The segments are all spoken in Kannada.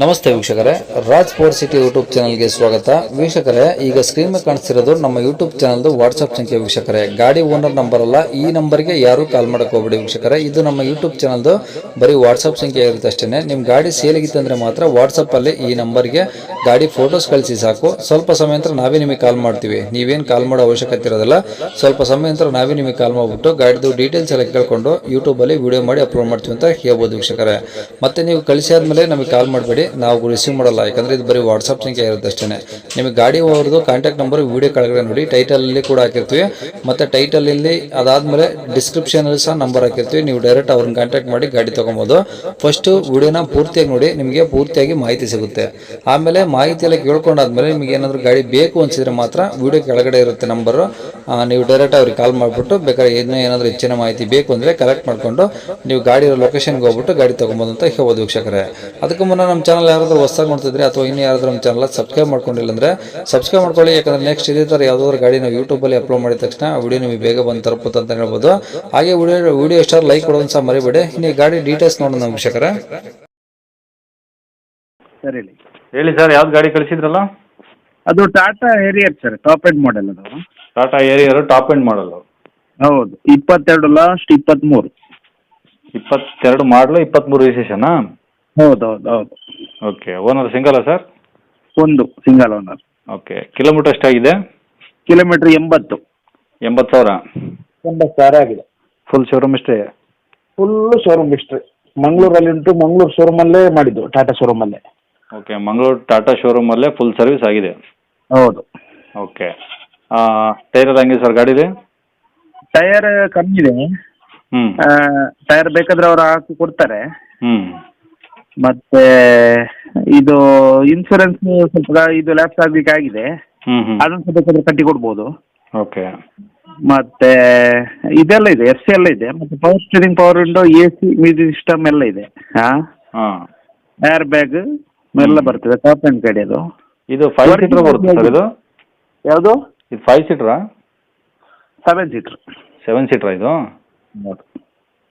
ನಮಸ್ತೆ ವೀಕ್ಷಕರೇ, ರಾಜ್ ಸ್ಪೋರ್ಟ್ಸ್ ಸಿಟಿ ಯೂಟ್ಯೂಬ್ ಚಾನಲ್ಗೆ ಸ್ವಾಗತ. ವೀಕ್ಷಕರೇ, ಈಗ ಸ್ಕ್ರೀನ್ ಮೇಲೆ ಕಾಣಿಸ್ತಿರೋದು ನಮ್ಮ ಯೂಟ್ಯೂಬ್ ಚಾನಲ್ದು ವಾಟ್ಸಪ್ ಸಂಖ್ಯೆ. ವೀಕ್ಷಕರೇ, ಗಾಡಿ ಓನರ್ ನಂಬರ್ ಅಲ್ಲ, ಈ ನಂಬರ್ಗೆ ಯಾರು ಕಾಲ್ ಮಾಡಕ್ಕೆ ಹೋಗ್ಬೇಡಿ ವೀಕ್ಷಕರೇ. ಇದು ನಮ್ಮ ಯೂಟ್ಯೂಬ್ ಚಾನಲ್ದು ಬರೀ ವಾಟ್ಸಪ್ ಸಂಖ್ಯೆ ಇರುತ್ತೆ ಅಷ್ಟೇ. ನಿಮ್ಮ ಗಾಡಿ ಸೇಲಿಗಿತ್ತಂದ್ರೆ ಮಾತ್ರ ವಾಟ್ಸಪ್ಪಲ್ಲಿ ಈ ನಂಬರ್ಗೆ ಗಾಡಿ ಫೋಟೋಸ್ ಕಳಿಸಿ ಸಾಕು. ಸ್ವಲ್ಪ ಸಮಯ ನಂತರ ನಾವೇ ನಿಮಗೆ ಕಾಲ್ ಮಾಡ್ತೀವಿ. ನೀವೇನು ಕಾಲ್ ಮಾಡೋ ಅವಶ್ಯಕತೆ ಇರೋದಿಲ್ಲ. ಸ್ವಲ್ಪ ಸಮಯ ನಂತರ ನಾವೇ ನಿಮಗೆ ಕಾಲ್ ಮಾಡಿಬಿಟ್ಟು ಗಾಡಿದು ಡೀಟೇಲ್ಸ್ ಎಲ್ಲ ಕೇಳ್ಕೊಂಡು ಯೂಟ್ಯೂಬಲ್ಲಿ ವಿಡಿಯೋ ಮಾಡಿ ಅಪ್ಲೋಡ್ ಮಾಡ್ತೀವಿ ಅಂತ ಹೇಳ್ಬೋದು ವೀಕ್ಷಕರೇ. ಮತ್ತೆ ನೀವು ಕಳಿಸಿದ್ಮೇಲೆ ನಮಗೆ ಕಾಲ್ ಮಾಡಬೇಡಿ, ನಾವು ರಿಸೀವ್ ಮಾಡಲ್ಲ. ಯಾಕಂದ್ರೆ ಇದು ಬರೀ ವಾಟ್ಸಪ್ ಸಂಖ್ಯೆ ಇರುತ್ತೆ ಅಷ್ಟೇ. ನಿಮಗೆ ಗಾಡಿ ಅವ್ರದ್ದು ಕಾಂಟ್ಯಾಕ್ಟ್ ನಂಬರ್ ವಿಡಿಯೋ ಕೆಳಗಡೆ ನೋಡಿ, ಟೈಟಲ್ ಅಲ್ಲಿ ಕೂಡ ಹಾಕಿರ್ತೀವಿ. ಮತ್ತೆ ಟೈಟಲ್ ಇಲ್ಲಿ ಅದಾದ್ಮೇಲೆ ಡಿಸ್ಕ್ರಿಪ್ಷನ್ ಅಲ್ಲಿ ಸಹ ನಂಬರ್ ಹಾಕಿರ್ತೀವಿ. ನೀವು ಡೈರೆಕ್ಟ್ ಅವ್ರನ್ನ ಕಾಂಟ್ಯಾಕ್ಟ್ ಮಾಡಿ ಗಾಡಿ ತಗೊಬಹುದು. ಫಸ್ಟ್ ವಿಡಿಯೋನ ಪೂರ್ತಿಯಾಗಿ ನೋಡಿ, ನಿಮಗೆ ಪೂರ್ತಿಯಾಗಿ ಮಾಹಿತಿ ಸಿಗುತ್ತೆ. ಆಮೇಲೆ ಮಾಹಿತಿ ಎಲ್ಲ ಕೇಳ್ಕೊಂಡಾದ್ಮೇಲೆ ನಿಮಗೆ ಏನಾದ್ರು ಗಾಡಿ ಬೇಕು ಅನ್ಸಿದ್ರೆ ಮಾತ್ರ ವಿಡಿಯೋ ಕೆಳಗಡೆ ಇರುತ್ತೆ ನಂಬರ್, ನೀವು ಡೈರೆಕ್ಟ್ ಅವ್ರಿಗೆ ಕಾಲ್ ಮಾಡಿಬಿಟ್ಟು ಬೇಕಾದ್ರೆ ಏನಾದ್ರು ಹೆಚ್ಚಿನ ಮಾಹಿತಿ ಬೇಕು ಅಂದ್ರೆ ಕಲೆಕ್ಟ್ ಮಾಡ್ಕೊಂಡು ನೀವು ಗಾಡಿ ಲೊಕೇಶನ್ಗೆ ಹೋಗ್ಬಿಟ್ಟು ಗಾಡಿ ತಗೊಬೋದು ಅಂತ ಹೇಳ್ಬೋದು ವೀಕ್ಷಕರೇ. ಅದಕ್ಕೂ ಮುನ್ನ ನಮ್ಮ ಚಾನಲ್ ಯಾರಾದ್ರೂ ಹೊಸದಾಗಿ ನೋಡ್ತಿದ್ರೆ ಅಥವಾ ಇನ್ನು ಯಾರಾದ್ರೂ ನಮ್ಮ ಚಾನಲ್ ಸಬ್ಸ್ಕ್ರೈಬ್ ಮಾಡ್ಕೊಂಡಿಲ್ಲ ಅಂದ್ರೆ ಸಬ್ಸ್ಕ್ರೈಬ್ ಮಾಡ್ಕೊಳ್ಳಿ. ಯಾಕಂದ್ರೆ ನೆಕ್ಸ್ಟ್ ಇದೇ ತರ ಯಾವ್ದಾದ್ರು ಗಾಡಿ ನಾವು ಯೂಟ್ಯೂಬಲ್ಲಿ ಅಪ್ಲೋಡ್ ಮಾಡಿದ ತಕ್ಷಣ ವಿಡಿಯೋ ನಿಮಗೆ ಬೇಗ ಬಂದು ತಲುಪುತ್ತೆ ಅಂತ ಹೇಳ್ಬೋದು. ಹಾಗೆ ವಿಡಿಯೋ ಎಷ್ಟಾದ್ರು ಲೈಕ್ ಕೊಡೋದು ಸಹ ಮರಿಬೇಡಿ. ಇನ್ನು ಗಾಡಿ ಡೀಟೇಲ್ಸ್ ನೋಡೋಣ ವೀಕ್ಷಕರೇ. ಸರ್ ಹೇಳಿ ಸರ್, ಯಾವ್ದು ಗಾಡಿ ಕಳಿಸಿದ್ರಲ್ಲ? ಅದು Tata Harrier sir, top end model ಅದು. ಟಾಟಾ ಏರಿಯರ್ ಟಾಪ್ ಎಂಡ್ ಮಾಡಲು. ಹೌದು, 22 ಲಾಸ್ಟ್ 23. 22 ಮಾಡಲು 23 ರಿಜಿಸ್ಟ್ರೇಷನಾ? ಹೌದು ಹೌದು ಹೌದು. ಓಕೆ. ಓನರ್ ಸಿಂಗಲ್ಲ ಸರ್? ಒಂದು ಸಿಂಗಲ್ ಓನರ್. ಓಕೆ. ಕಿಲೋಮೀಟರ್ ಎಷ್ಟಾಗಿದೆ? ಕಿಲೋಮೀಟರ್ 80. 80,000. 80,000 ಆಗಿದೆ. ಫುಲ್ ಶೋರೂಮ್ ಇಷ್ಟೇ? Full showroom history. ಮಂಗಳೂರಲ್ಲಿ ಉಂಟು, ಮಂಗಳೂರು ಶೋರೂಮಲ್ಲೇ ಮಾಡಿದ್ದು, ಟಾಟಾ ಶೋರೂಮಲ್ಲೇ. ಓಕೆ. ಮಂಗಳೂರು ಟಾಟಾ ಶೋರೂಮಲ್ಲೇ ಫುಲ್ ಸರ್ವಿಸ್ ಆಗಿದೆ? ಹೌದು. ಓಕೆ. ಟೈರ್ ಎಲ್ಲ ಹೆಂಗಿದೆ ಸರ್ ಗಾಡೀಲಿ? ಟೈರ್ ಕಮ್ಮಿ ಇದೆ. ಹ್ಞೂ. ಟೈರ್ ಬೇಕಾದ್ರೆ ಅವರು ಹಾಕಿ ಕೊಡ್ತಾರೆ. ಹ್ಞೂ. ಮತ್ತೆ ಇದು ಇನ್ಶೂರೆನ್ಸ್ ಸ್ವಲ್ಪ ಇದು ಲ್ಯಾಪ್ಸ್ ಆಗ್ಲಿಕ್ಕೆ ಆಗಿದೆ, ಹ್ಞೂ ಹ್ಞೂ. ಅದನ್ನು ಬೇಕಾದ್ರೆ ಕಟ್ಟಿ ಕೊಡ್ಬೋದು. ಓಕೆ. ಮತ್ತೆ ಇದೆಲ್ಲ ಇದೆ, ಎಸ್ ಎಲ್ಲ ಇದೆ. ಮತ್ತೆ power steering, power window, AC, music system ಎಲ್ಲ ಇದೆ. ಹಾಂ. ಏರ್ ಬ್ಯಾಗ್ ಎಲ್ಲ ಬರ್ತದೆ. ಟಾಪ್ ಎಂಡ್ ಗಾಡಿ ಅದು. ಇದು 5 ಸೀಟರ್ ಬರುತ್ತೆ ಸರ್ ಇದು? ಯಾವುದು? ಇದು 5 ಸೀಟ್ರಾ? 7 ಸೀಟರ್. 7 ಸೀಟ್ರಾ ಇದು?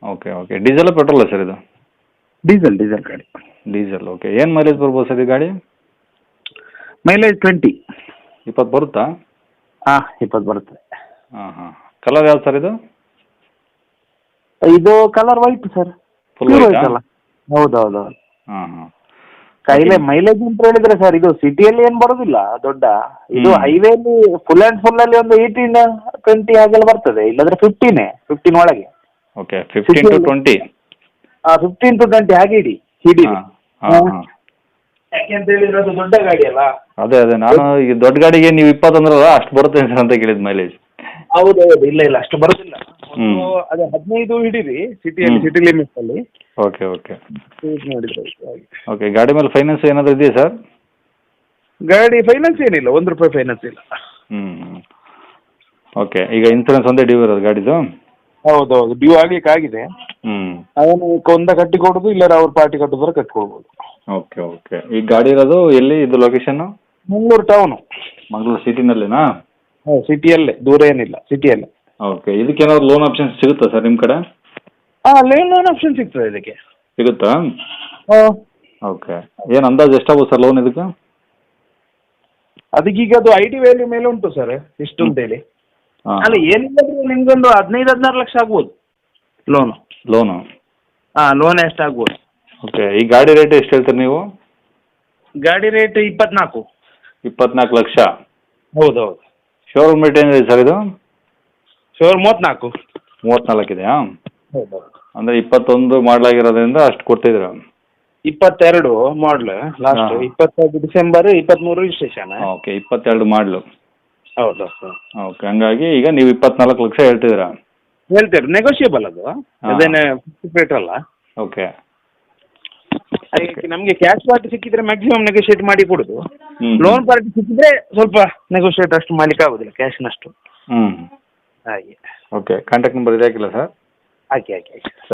Okay okay. Diesel petrol sir ಇದು? ಡೀಸೆಲ್ ಗಾಡಿ. ಡೀಸೆಲ್. ಓಕೆ. ಏನು ಮೈಲೇಜ್ ಬರ್ಬೋದು ಸರ್ ಈ ಗಾಡಿ? ಮೈಲೇಜ್ 20. 20 ಬರುತ್ತಾ? ಹಾಂ, 20 ಬರುತ್ತೆ. ಹಾಂ ಹಾಂ. ಕಲರ್ ಯಾವ್ದು ಸರ್ ಇದು? ಇದು colour white sir. Full white ಅಲ್ಲ? ಹೌದು ಹೌದು ಹೌದು. ಹಾಂ ಹಾಂ. ಕೈಲೇ ಮೈಲೇಜ್ ಅಂತ ಹೇಳಿದ್ರೆ ಸರ್, ಇದು ಸಿಟಿಯಲ್ಲಿ ಏನು ಬರೋದಿಲ್ಲ ದೊಡ್ಡ. ಇದು ಹೈವೇಲಿ ಫುಲ್ ಆ್ಯಂಡ್ ಫುಲ್ ಅಲ್ಲಿ ಒಂದು 18-20 ಹಾಗೆಲ್ಲ ಬರ್ತದೆ. ಇಲ್ಲಾಂದ್ರೆ 15 ಒಳಗೆ. ಓಕೆ. 15 to 20. 15 to 20 ಹಾಗೆ ಹಿಡಿ. ಹಾಂ ಹಾಂ ಹಾಂ. ಯಾಕೆಂತ ಹೇಳಿದ್ರೆ ಅದು ದೊಡ್ಡ ಗಾಡಿ ಅಲ್ಲ. ಅದೇ ನಾನು ಈಗ ದೊಡ್ಡ ಗಾಡಿಗೆ ನೀವು 20 ಅಂದ್ರಲ್ಲ, ಅಷ್ಟು ಬರುತ್ತೆ ಸರ್ ಅಂತ ಕೇಳಿದ ಮೈಲೇಜ್. ಹೌದು. ಇಲ್ಲ ಅಷ್ಟು ಬರೋದಿಲ್ಲ. ಅದೇ 15 ಹಿಡೀರಿ ಸಿಟಿಯಲ್ಲಿ, ಸಿಟಿ ಲಿಮಿಟ್ಸ್ ಅಲ್ಲಿ. Okay okay okay. ಗಾಡಿ ಮೇಲೆ ಫೈನಾನ್ಸ್ ಏನಾದರೂ ಇದೆಯಾ ಸರ್? ಗಾಡಿ ಫೈನಾನ್ಸ್ ಏನಿಲ್ಲ, ₹1 ಫೈನಾನ್ಸ್ ಇಲ್ಲ. ಹ್ಞೂ. ಓಕೆ. ಈಗ ಇನ್ಸೂರೆನ್ಸ್ ಒಂದೇ ಡ್ಯೂ ಇರೋದು ಗಾಡಿದು? ಹೌದೌದು, ಡ್ಯೂ ಆಗ್ಲಿಕ್ಕೆ ಆಗಿದೆ. ಹ್ಞೂ. ಅವನು ಒಂದ ಕಟ್ಟಿ ಕೊಡುದು, ಇಲ್ಲಾರ ಅವ್ರ ಪಾರ್ಟಿ ಕಟ್ಟಿದ್ರೆ ಕಟ್ಕೊಳ್ಬೋದು. Okay okay. ಈ ಗಾಡಿ ಇರೋದು ಎಲ್ಲಿ? ಇದು ಲೊಕೇಶನ್ನು? ಮಂಗಳೂರು ಟೌನು. ಮಂಗಳೂರು ಸಿಟಿನಲ್ಲೇನಾ? ಹೌದು, ಸಿಟಿಯಲ್ಲೇ, ದೂರ ಏನಿಲ್ಲ, ಸಿಟಿಯಲ್ಲೇ. ಓಕೆ. ಇದಕ್ಕೇನಾದ್ರು ಲೋನ್ ಆಪ್ಷನ್ಸ್ ಸಿಗುತ್ತಾ ಸರ್ ನಿಮ್ಮ ಕಡೆ? ಲೋನ್ ಆಪ್ಷನ್ ಸಿಗ್ತದೆ ಇದಕ್ಕೆ. ಸಿಗುತ್ತಾ? ಓಕೆ. ಏನು ಅಂದಾಜು ಎಷ್ಟಾಗ್ಬೋದು ಸರ್ ಲೋನ್ ಇದಕ್ಕೆ? ಅದಕ್ಕೀಗ ಅದು ID ವ್ಯಾಲ್ಯೂ ಮೇಲೆ ಉಂಟು ಸರ್, ಇಷ್ಟು ಅಂತೇಳಿ. ಅಲ್ಲ, ಏನಿಲ್ಲ ನಿಮ್ಗೊಂದು 15-16 ಲಕ್ಷ ಆಗ್ಬೋದು ಲೋನು. ಲೋನು? ಲೋನ್ ಎಷ್ಟಾಗ್ಬೋದು. ಓಕೆ. ಈ ಗಾಡಿ ರೇಟ್ ಎಷ್ಟು ಹೇಳ್ತೀರಿ ನೀವು? ಗಾಡಿ ರೇಟ್ 24. 24 ಲಕ್ಷ? ಹೌದೌದು. ಶೋರೂಮ್ ರೇಟ್ ಏನಿದೆ ಸರ್ ಇದು? ಶೋರೂಮ್ 34. 34 ಇದೆಯಾ? ಹೌದೌದು. ಅಂದರೆ 21 ಮಾಡಲಾಗಿರೋದ್ರಿಂದ ಅಷ್ಟು ಕೊಡ್ತಿದ್ದೀರಾ? 22 ಮಾಡಲ್ ಲಾಸ್ಟ್. 22 December 23 registration. ಓಕೆ. 22 ಮಾಡಲು. ಹೌದು. ಓಕೆ. ಹಂಗಾಗಿ ಈಗ ನೀವು 24 ಲಕ್ಷ ಹೇಳ್ತಿದ್ದೀರಾ? ಹೇಳ್ತೇವೆ, ನೆಗೋಷಿಯಬಲ್ ಅದು, ಅದೇನೇ ಫಿಕ್ಸ್ ರೇಟ್ ಅಲ್ಲ. ಓಕೆ. ನಮಗೆ ಕ್ಯಾಶ್ ಪಾರ್ಟಿ ಸಿಕ್ಕಿದ್ರೆ ಮ್ಯಾಕ್ಸಿಮಮ್ ನೆಗೋಷಿಯೇಟ್ ಮಾಡಿ ಕೊಡುದು. ಲೋನ್ ಪಾರ್ಟಿ ಸಿಕ್ಕಿದ್ರೆ ಸ್ವಲ್ಪ ನೆಗೋಷಿಯೇಟ್ ಅಷ್ಟು ಮಾಡ್ಲಿಕ್ಕೆ ಆಗುದಿಲ್ಲ, ಕ್ಯಾಶ್ನಷ್ಟು. ಹ್ಞೂ. ಹಾಗೆ. ಓಕೆ. ಕಾಂಟ್ಯಾಕ್ಟ್ ನಂಬರ್ ಇದೆ ಹಾಕಿಲ್ಲ ಸರ್? ಹಾಕಿ.